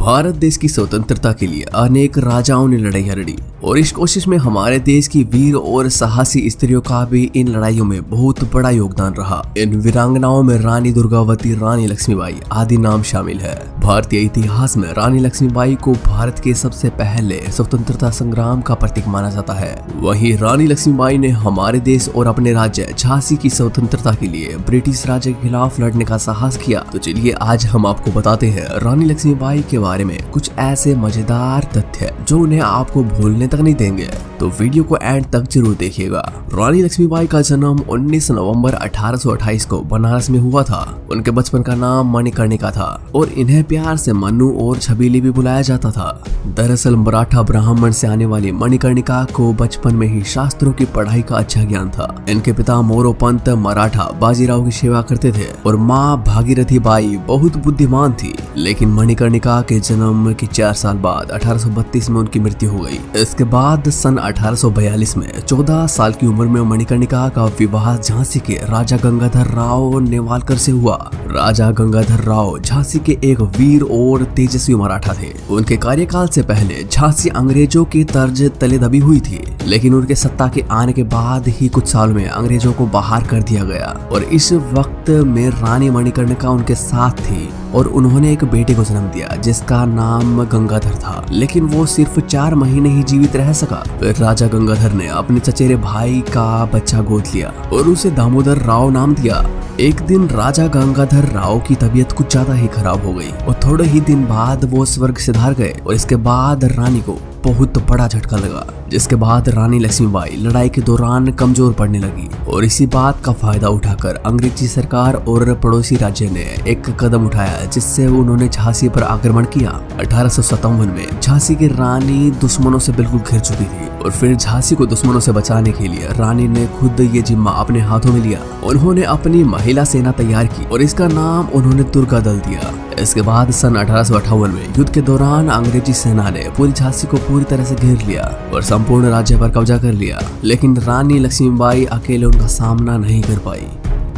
भारत देश की स्वतंत्रता के लिए अनेक राजाओं ने लड़ाइयां लड़ी और इस कोशिश में हमारे देश की वीर और साहसी स्त्रियों का भी इन लड़ाइयों में बहुत बड़ा योगदान रहा। इन वीरांगनाओं में रानी दुर्गावती, रानी लक्ष्मीबाई आदि नाम शामिल है। भारतीय इतिहास में रानी लक्ष्मीबाई को भारत के सबसे पहले स्वतंत्रता संग्राम का प्रतीक माना जाता है। वहीं रानी लक्ष्मीबाई ने हमारे देश और अपने राज्य झांसी की स्वतंत्रता के लिए ब्रिटिश राज के खिलाफ लड़ने का साहस किया। तो चलिए आज हम आपको बताते हैं रानी लक्ष्मीबाई के बारे में कुछ ऐसे मजेदार तथ्य जो उन्हें आपको भूलने तक नहीं देंगे, तो वीडियो को एंड तक जरूर देखिएगा। रानी लक्ष्मीबाई का जन्म 19 नवंबर 1828 को बनारस में हुआ था। उनके बचपन का नाम मणिकर्णिका था और इन्हें प्यार से मन्नू और छबीली भी बुलाया जाता था। दरअसल मराठा ब्राह्मण से आने वाली मणिकर्णिका को बचपन में ही शास्त्रों की पढ़ाई का अच्छा ज्ञान था। इनके पिता मोरोपंत मराठा बाजीराव की सेवा करते थे और माँ भागीरथी बाई बहुत बुद्धिमान थी। लेकिन मणिकर्णिका के जन्म के 4 साल बाद 1832 में उनकी मृत्यु हो गई। इसके बाद सन 1842 में 14 साल की उम्र में मणिकर्णिका का विवाह झांसी के राजा गंगाधर राव नेवालकर से हुआ। राजा गंगाधर राव झांसी के एक वीर और तेजस्वी मराठा थे। उनके कार्यकाल से पहले झांसी अंग्रेजों के तर्ज तले दबी हुई थी, लेकिन उनके सत्ता के आने के बाद ही कुछ साल में अंग्रेजों को बाहर कर दिया गया और इस वक्त में रानी मणिकर्णिका उनके साथ थी और उन्होंने एक बेटे को जन्म दिया जिसका नाम गंगाधर था। लेकिन वो सिर्फ 4 महीने ही जीवित रह सका। फिर राजा गंगाधर ने अपने चचेरे भाई का बच्चा गोद लिया और उसे दामोदर राव नाम दिया। एक दिन राजा गंगाधर राव की तबीयत कुछ ज्यादा ही खराब हो गई और थोड़े ही दिन बाद वो स्वर्ग सिधार गए और इसके बाद रानी को बहुत बड़ा झटका लगा, जिसके बाद रानी लक्ष्मीबाई लड़ाई के दौरान कमजोर पड़ने लगी और इसी बात का फायदा उठाकर अंग्रेजी सरकार और पड़ोसी राज्य ने एक कदम उठाया जिससे उन्होंने झांसी पर आक्रमण किया। 1857 में झांसी की रानी दुश्मनों से बिल्कुल घिर चुकी थी और फिर झांसी को दुश्मनों से बचाने के लिए रानी ने खुद ये जिम्मा अपने हाथों में लिया। उन्होंने अपनी महिला सेना तैयार की और इसका नाम उन्होंने दुर्गा दल दिया। इसके बाद सन 1858 में युद्ध के दौरान अंग्रेजी सेना ने पूरी झांसी को पूरी तरह से घेर लिया और संपूर्ण राज्य पर कब्जा कर लिया, लेकिन रानी लक्ष्मीबाई अकेले उनका सामना नहीं कर पाई।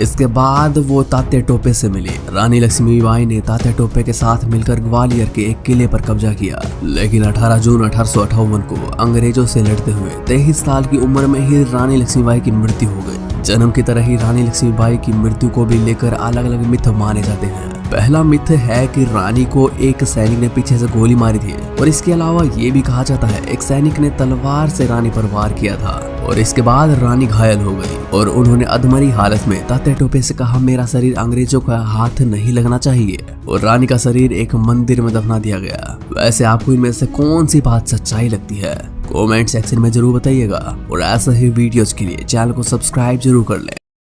इसके बाद वो तात्या टोपे से मिली। रानी लक्ष्मीबाई ने तात्या टोपे के साथ मिलकर ग्वालियर के एक किले पर कब्जा किया, लेकिन 18 जून 1858 को अंग्रेजों से लड़ते हुए 23 साल की उम्र में ही रानी लक्ष्मीबाई की मृत्यु हो गई। जन्म की तरह ही रानी लक्ष्मीबाई की मृत्यु को भी लेकर अलग अलग मिथ माने जाते हैं। पहला मिथ है कि रानी को एक सैनिक ने पीछे से गोली मारी थी और इसके अलावा ये भी कहा जाता है एक सैनिक ने तलवार से रानी पर वार किया था और इसके बाद रानी घायल हो गई और उन्होंने अधमरी हालत में तात्या टोपे से कहा मेरा शरीर अंग्रेजों का हाथ नहीं लगना चाहिए और रानी का शरीर एक मंदिर में दफना दिया गया। वैसे आपको इनमें से कौन सी बात सच्चाई लगती है? कमेंट सेक्शन में जरूर बताइएगा और ऐसा ही वीडियोस के लिए चैनल को सब्सक्राइब जरूर कर लें।